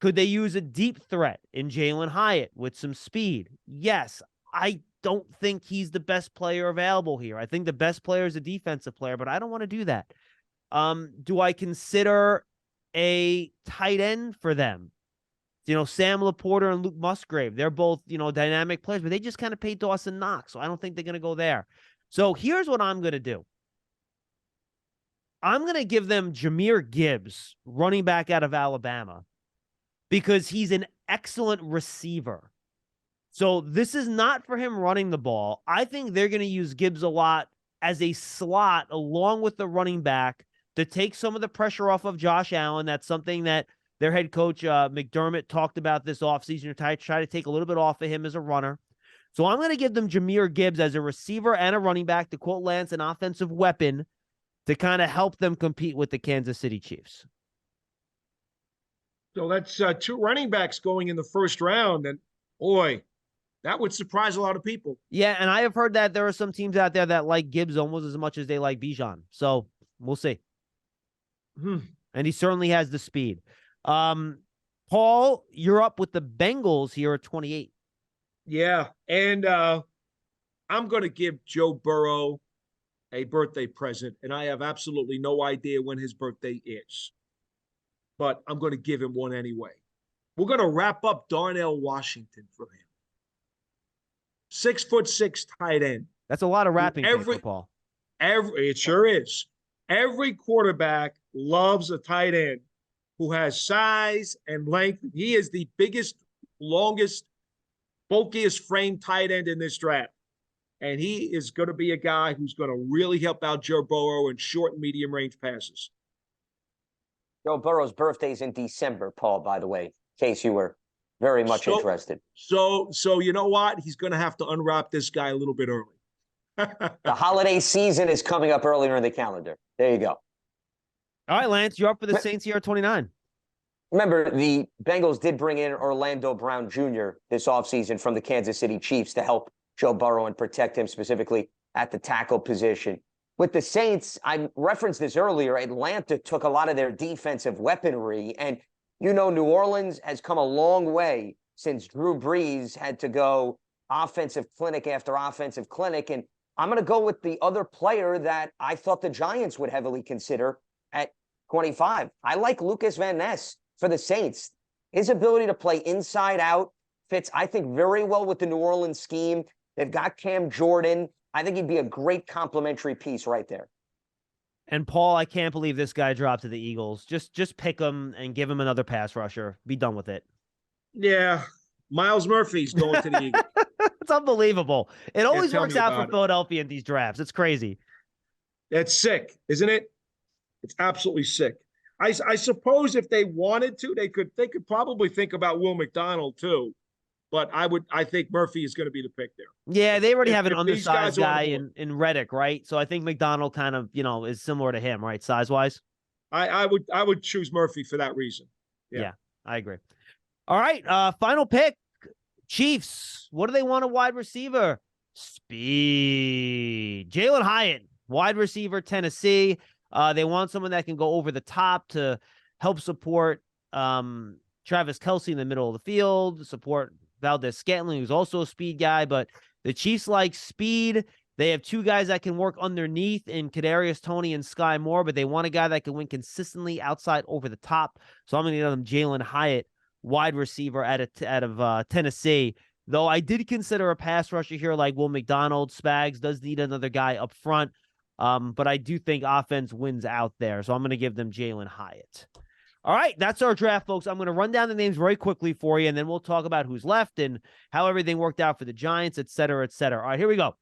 Could they use a deep threat in Jalen Hyatt with some speed? Yes. I don't think he's the best player available here. I think the best player is a defensive player, but I don't want to do that. Do I consider a tight end for them? Sam Laporta and Luke Musgrave, they're both, dynamic players, but they just kind of paid Dawson Knox, so I don't think they're going to go there. So here's what I'm going to do. I'm going to give them Jahmyr Gibbs, running back out of Alabama, because he's an excellent receiver. So this is not for him running the ball. I think they're going to use Gibbs a lot as a slot along with the running back to take some of the pressure off of Josh Allen. That's something that Their head coach, McDermott, talked about this offseason to try to take a little bit off of him as a runner. So I'm going to give them Jahmyr Gibbs as a receiver and a running back, to quote Lance, an offensive weapon to kind of help them compete with the Kansas City Chiefs. So that's 2 running backs going in the first round. And boy, that would surprise a lot of people. Yeah, and I have heard that there are some teams out there that like Gibbs almost as much as they like Bijan. So we'll see. And he certainly has the speed. Paul, you're up with the Bengals here at 28. Yeah, and I'm going to give Joe Burrow a birthday present, and I have absolutely no idea when his birthday is. But I'm going to give him one anyway. We're going to wrap up Darnell Washington for him. 6'6" tight end. That's a lot of wrapping paper, Paul. It sure is. Every quarterback loves a tight end who has size and length. He is the biggest, longest, bulkiest frame tight end in this draft. And he is going to be a guy who's going to really help out Joe Burrow in short and medium range passes. Joe Burrow's birthday is in December, Paul, by the way, in case you were very much interested. So you know what? He's going to have to unwrap this guy a little bit early. The holiday season is coming up earlier in the calendar. There you go. All right, Lance, you're up for the Saints here at 29. Remember, the Bengals did bring in Orlando Brown Jr. this offseason from the Kansas City Chiefs to help Joe Burrow and protect him specifically at the tackle position. With the Saints, I referenced this earlier, Atlanta took a lot of their defensive weaponry. And, you know, New Orleans has come a long way since Drew Brees had to go offensive clinic after offensive clinic. And I'm going to go with the other player that I thought the Giants would heavily consider at 25. I like Lucas Van Ness for the Saints. His ability to play inside out fits, I think, very well with the New Orleans scheme. They've got Cam Jordan. I think he'd be a great complementary piece right there. And Paul, I can't believe this guy dropped to the Eagles. Just pick him and give him another pass rusher. Be done with it. Yeah. Miles Murphy's going to the Eagles. It's unbelievable. It always works out for it. Philadelphia in these drafts. It's crazy. That's sick, isn't it? It's absolutely sick. I suppose if they wanted to, they could probably think about Will McDonald too. But I think Murphy is going to be the pick there. Yeah, they already have an undersized guy in Reddick, right? So I think McDonald kind of, is similar to him, right? Size-wise. I would choose Murphy for that reason. Yeah, I agree. All right, final pick. Chiefs. What do they want a wide receiver? Speed. Jalen Hyatt, wide receiver, Tennessee. They want someone that can go over the top to help support Travis Kelce in the middle of the field, support Valdez-Scantling, who's also a speed guy. But the Chiefs like speed. They have 2 guys that can work underneath in Kadarius Toney and Sky Moore, but they want a guy that can win consistently outside over the top. So I'm going to give them Jalen Hyatt, wide receiver out of Tennessee. Though I did consider a pass rusher here like Will McDonald. Spags does need another guy up front. But I do think offense wins out there. So I'm going to give them Jalen Hyatt. All right, that's our draft, folks. I'm going to run down the names very quickly for you, and then we'll talk about who's left and how everything worked out for the Giants, et cetera, et cetera. All right, here we go.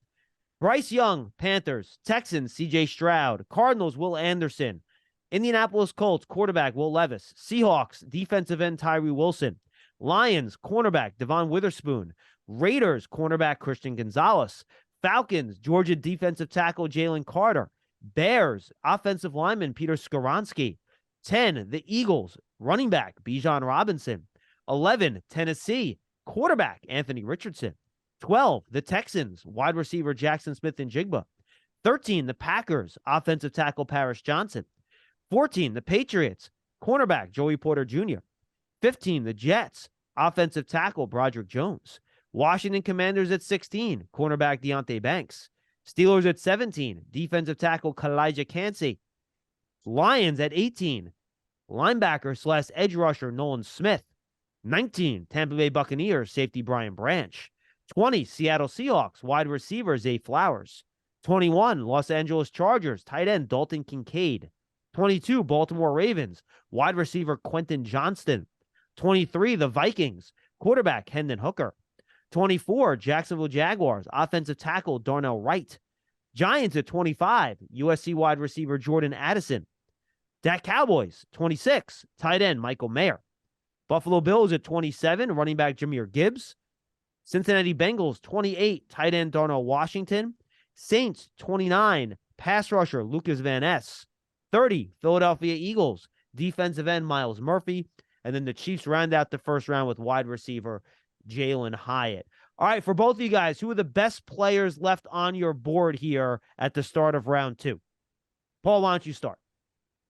Bryce Young, Panthers. Texans, C.J. Stroud. Cardinals, Will Anderson. Indianapolis Colts, quarterback, Will Levis. Seahawks, defensive end, Tyree Wilson. Lions, cornerback, Devon Witherspoon. Raiders, cornerback, Christian Gonzalez. Falcons, Georgia defensive tackle, Jalen Carter. Bears, offensive lineman, Peter Skoronski. 10, the Eagles, running back, Bijan Robinson. 11, Tennessee, quarterback, Anthony Richardson. 12, the Texans, wide receiver, Jackson Smith-Njigba. 13, the Packers, offensive tackle, Paris Johnson. 14, the Patriots, cornerback, Joey Porter Jr. 15, the Jets, offensive tackle, Broderick Jones. Washington Commanders at 16, cornerback, Deontay Banks. Steelers at 17, defensive tackle, Kalijah Kancey. Lions at 18, linebacker / edge rusher, Nolan Smith. 19, Tampa Bay Buccaneers, safety, Brian Branch. 20, Seattle Seahawks, wide receiver, Zay Flowers. 21, Los Angeles Chargers, tight end, Dalton Kincaid. 22, Baltimore Ravens, wide receiver, Quentin Johnston. 23, the Vikings, quarterback, Hendon Hooker. 24, Jacksonville Jaguars, offensive tackle, Darnell Wright. Giants at 25, USC wide receiver, Jordan Addison. Dak Cowboys, 26, tight end, Michael Mayer. Buffalo Bills at 27, running back Jahmyr Gibbs. Cincinnati Bengals, 28, tight end Darnell Washington. Saints, 29, pass rusher Lucas Van Ness. 30, Philadelphia Eagles, defensive end Myles Murphy. And then the Chiefs round out the first round with wide receiver Jalen Hyatt. All right, for both of you guys, who are the best players left on your board here at the start of round 2? Paul, why don't you start?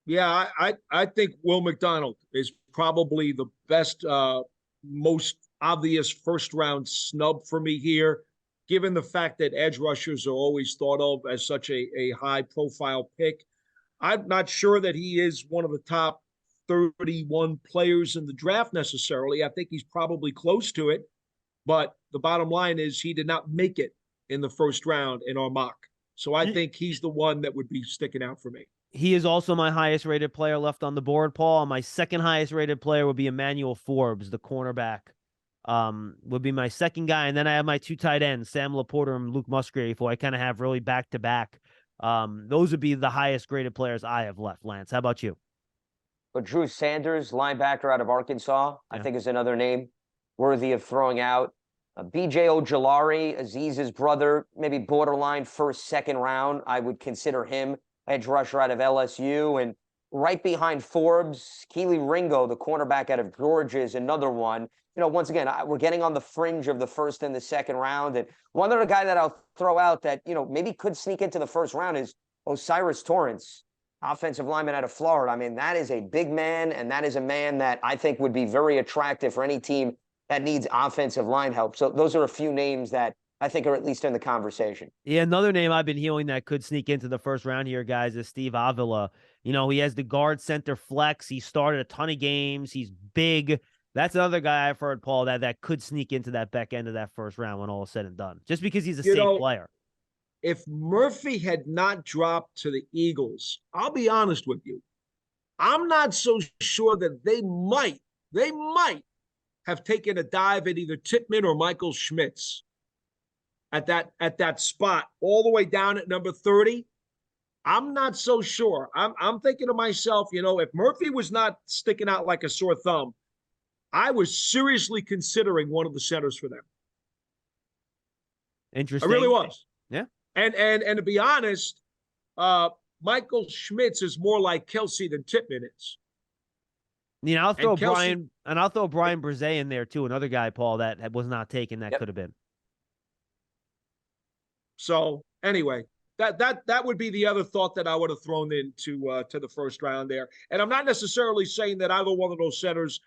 Yeah, I think Will McDonald is probably the best, most obvious first round snub for me here, given the fact that edge rushers are always thought of as such a high profile pick. I'm not sure that he is one of the top 31 players in the draft necessarily. I think he's probably close to it, but the bottom line is he did not make it in the first round in our mock. So I think he's the one that would be sticking out for me. He is also my highest rated player left on the board, Paul. My second highest rated player would be Emmanuel Forbes, the cornerback. Would be my second guy. And then I have my 2 tight ends, Sam Laporta and Luke Musgrave, who I kind of have really back to back. Those would be the highest graded players I have left, Lance. How about you? But Drew Sanders, linebacker out of Arkansas, I think is another name worthy of throwing out. BJ Ojolari, Aziz's brother, maybe borderline first, second round. I would consider him edge rusher out of LSU. And right behind Forbes, Keely Ringo, the cornerback out of Georgia, is another one. You know, once again, we're getting on the fringe of the first and the second round. And one other guy that I'll throw out that, you know, maybe could sneak into the first round is Osiris Torrance, offensive lineman out of Florida. I mean, that is a big man, and that is a man that I think would be very attractive for any team that needs offensive line help. So those are a few names that I think are at least in the conversation. Yeah, another name I've been hearing that could sneak into the first round here, guys, is Steve Avila. You know, he has the guard center flex. He started a ton of games. He's big. That's another guy I've heard, Paul, that could sneak into that back end of that first round when all is said and done, just because he's a safe player. If Murphy had not dropped to the Eagles, I'll be honest with you, I'm not so sure that they might have taken a dive at either Tippmann or Michael Schmitz at that spot, all the way down at number 30. I'm not so sure. I'm thinking to myself, you know, if Murphy was not sticking out like a sore thumb, I was seriously considering one of the centers for them. Interesting. I really was. Yeah. And to be honest, Michael Schmitz is more like Kelsey than Tippmann is. You know, I'll throw Brian Brzee in there too, another guy, Paul, that was not taken that could have been. So anyway, that would be the other thought that I would have thrown into to the first round there. And I'm not necessarily saying that either one of those centers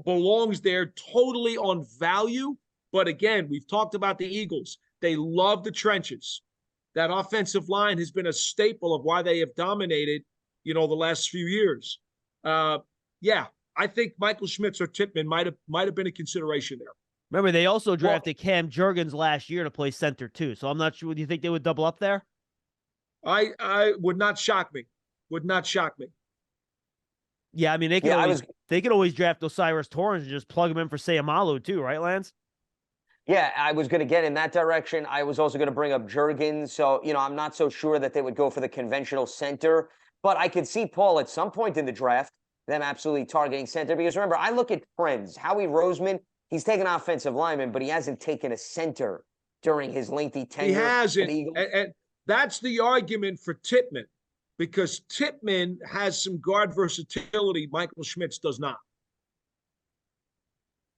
belongs there totally on value. But again, we've talked about the Eagles. They love the trenches. That offensive line has been a staple of why they have dominated, you know, the last few years. Yeah, I think Michael Schmitz or Tippmann might have been a consideration there. Remember, they also drafted Cam Jurgens last year to play center too. So I'm not sure. Do you think they would double up there? I would not shock me. Would not shock me. Yeah, I mean they could always draft Osiris Torrance and just plug him in for Sayamalu too, right, Lance? Yeah, I was going to get in that direction. I was also going to bring up Jurgens. So, you know, I'm not so sure that they would go for the conventional center, but I could see, Paul, at some point in the draft, them absolutely targeting center. Because remember, I look at trends. Howie Roseman, he's taken offensive lineman, but he hasn't taken a center during his lengthy tenure. He hasn't. And that's the argument for Tippmann, because Tippmann has some guard versatility Michael Schmitz does not.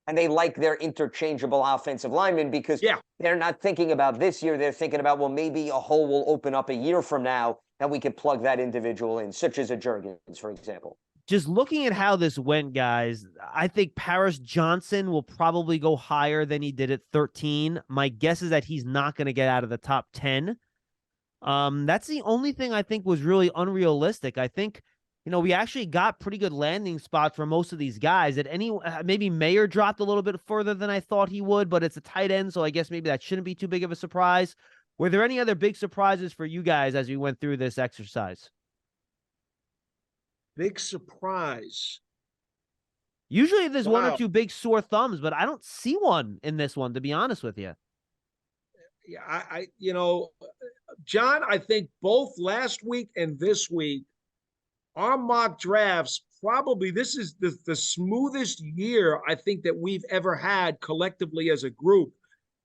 And they like their interchangeable offensive linemen because they're not thinking about this year. They're thinking about, well, maybe a hole will open up a year from now and we could plug that individual in, such as a Jurgens, for example. Just looking at how this went, guys, I think Paris Johnson will probably go higher than he did at 13. My guess is that he's not going to get out of the top 10. That's the only thing I think was really unrealistic. I think, you know, we actually got pretty good landing spots for most of these guys. At maybe Mayer dropped a little bit further than I thought he would, but it's a tight end, so I guess maybe that shouldn't be too big of a surprise. Were there any other big surprises for you guys as we went through this exercise? Big surprise. Usually there's one or two big sore thumbs, but I don't see one in this one, to be honest with you. Yeah, I you know, John, I think both last week and this week our mock drafts, probably this is the smoothest year I think that we've ever had collectively as a group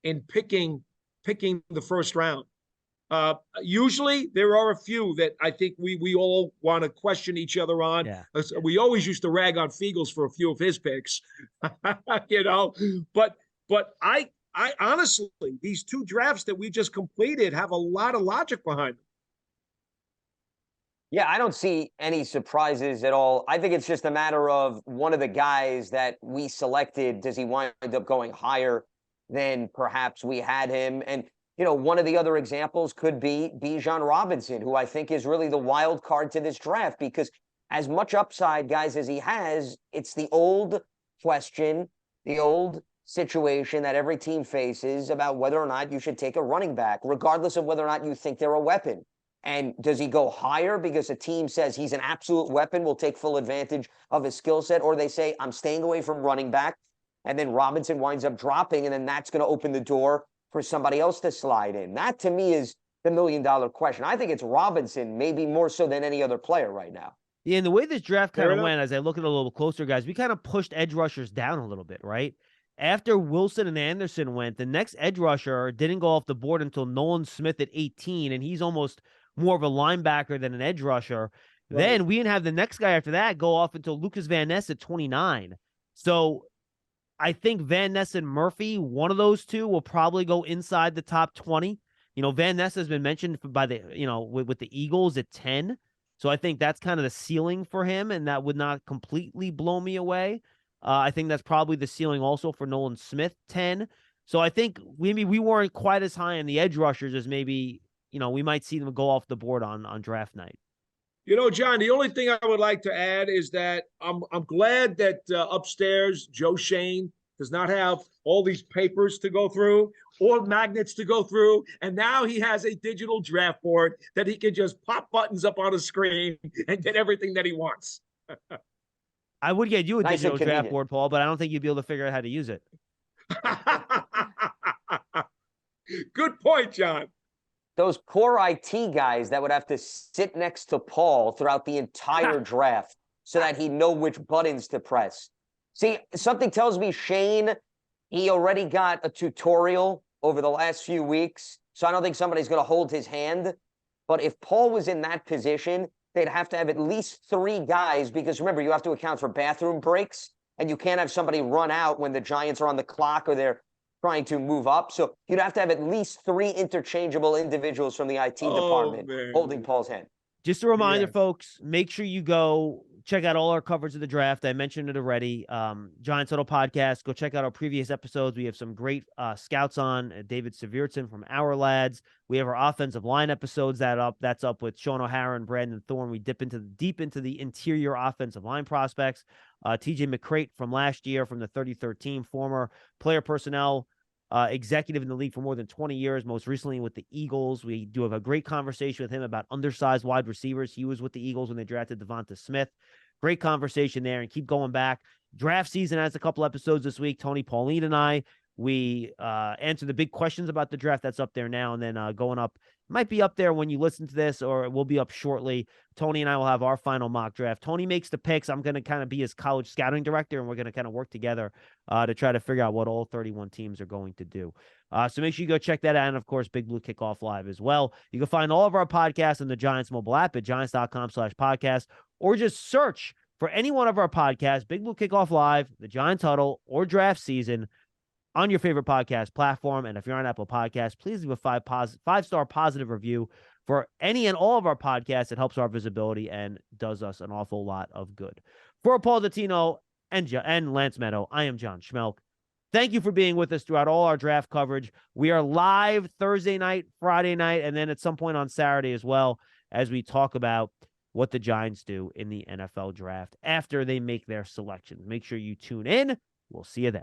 in picking the first round. Usually there are a few that I think we all want to question each other on. Yeah. We always used to rag on Fiegels for a few of his picks, you know, but I honestly, these two drafts that we just completed have a lot of logic behind them. Yeah, I don't see any surprises at all. I think it's just a matter of one of the guys that we selected. Does he wind up going higher than perhaps we had him? And, you know, one of the other examples could be Bijan Robinson, who I think is really the wild card to this draft, because as much upside, guys, as he has, it's the old question, the old situation that every team faces about whether or not you should take a running back, regardless of whether or not you think they're a weapon. And does he go higher because a team says he's an absolute weapon, will take full advantage of his skill set, or they say, I'm staying away from running back, and then Robinson winds up dropping, and then that's going to open the door for somebody else to slide in? That, to me, is the million-dollar question. I think it's Robinson, maybe more so than any other player right now. Yeah, and the way this draft kind of went, as I look at it a little closer, guys, we kind of pushed edge rushers down a little bit, right? After Wilson and Anderson went, the next edge rusher didn't go off the board until Nolan Smith at 18, and he's almost more of a linebacker than an edge rusher. Right. Then we didn't have the next guy after that go off until Lucas Van Ness at 29. So I think Van Ness and Murphy, one of those two, will probably go inside the top 20. You know, Van Ness has been mentioned by the, you know, with the Eagles at 10. So I think that's kind of the ceiling for him, and that would not completely blow me away. I think that's probably the ceiling also for Nolan Smith, 10. So I think maybe we weren't quite as high on the edge rushers as maybe, you know, we might see them go off the board on draft night. You know, John, the only thing I would like to add is that I'm glad that upstairs Joe Shane does not have all these papers to go through or magnets to go through, and now he has a digital draft board that he can just pop buttons up on a screen and get everything that he wants. I would get you a digital draft board, Paul, but I don't think you'd be able to figure out how to use it. Good point, John. Those poor IT guys that would have to sit next to Paul throughout the entire draft so that he'd know which buttons to press. See, something tells me Shane, he already got a tutorial over the last few weeks, so I don't think somebody's going to hold his hand. But if Paul was in that position, they'd have to have at least 3 guys, because remember, you have to account for bathroom breaks, and you can't have somebody run out when the Giants are on the clock or they're trying to move up. So you'd have to have at least 3 interchangeable individuals from the IT department holding Paul's hand. Just a reminder, folks, make sure you go check out all our coverage of the draft. I mentioned it already. Giants Huddle Podcast. Go check out our previous episodes. We have some great scouts on. David Severson from Our Lads. We have our offensive line episodes that's up with Sean O'Hara and Brandon Thorne. We dip deep into the interior offensive line prospects. TJ McCrate from last year from the 3013, former player personnel executive in the league for more than 20 years, most recently with the Eagles. We do have a great conversation with him about undersized wide receivers. He was with the Eagles when they drafted Devonta Smith. Great conversation there, and keep going back. Draft season has a couple episodes this week. Tony, Pauline, and I, we answer the big questions about the draft. That's up there now, and then going up, might be up there when you listen to this, or it will be up shortly. Tony and I will have our final mock draft. Tony makes the picks. I'm going to kind of be his college scouting director, and we're going to kind of work together to try to figure out what all 31 teams are going to do. So make sure you go check that out. And, of course, Big Blue Kickoff Live as well. You can find all of our podcasts on the Giants mobile app at giants.com/podcast, or just search for any one of our podcasts, Big Blue Kickoff Live, the Giants Huddle, or Draft Season, on your favorite podcast platform. And if you're on Apple Podcasts, please leave a 5-star positive review for any and all of our podcasts. It helps our visibility and does us an awful lot of good. For Paul Dottino and Lance Medow, I am John Schmeelk. Thank you for being with us throughout all our draft coverage. We are live Thursday night, Friday night, and then at some point on Saturday as well, as we talk about what the Giants do in the NFL draft after they make their selections. Make sure you tune in. We'll see you then.